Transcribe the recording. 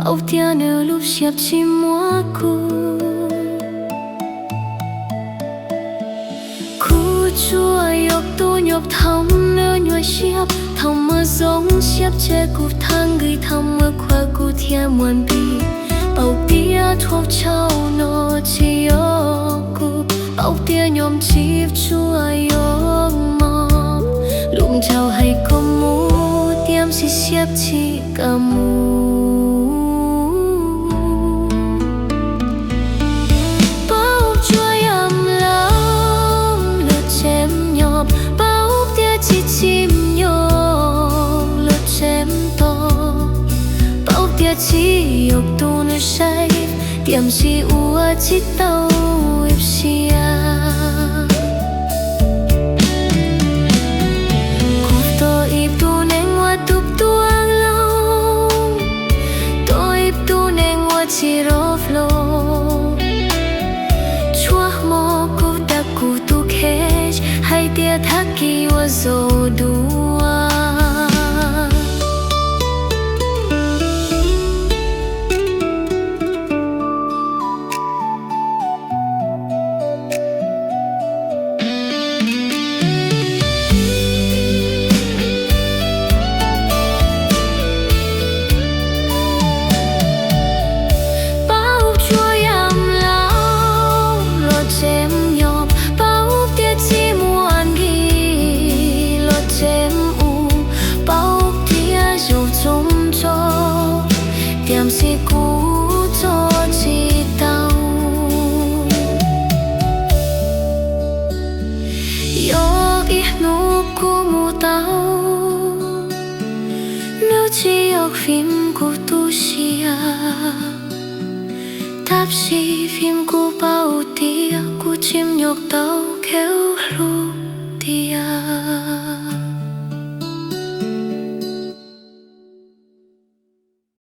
Bao tia nửa lúc xếp chỉ mua Khu chua yộc tu nhọc thông nửa nhua xếp Thông mơ giống xếp chế cụp thang gửi thông mơ khoa cụ thia muôn bì Bao tia thuộc châu nô chi yộc cụ Bao tia nhóm chịp chua yộc mọc Lụng chào hay có mũ tiêm xì xếp chi cả mũ chỉ yộc tu nơi say tiệm si ua chỉ tàu ép xia cuộc tôi ip tu nên hoa tụp tuang lâu tôi ip tu nên hoa chỉ rov lo chua mò cô đã cụ tu khe hay tia thắc kỳ hoa dầu đua tiệm si cũ cho chi tao yo ít nụ của mù tao nếu chỉ học phim của tu xia tháp si phim của bao tia của chim nhọc tao kéo lu tia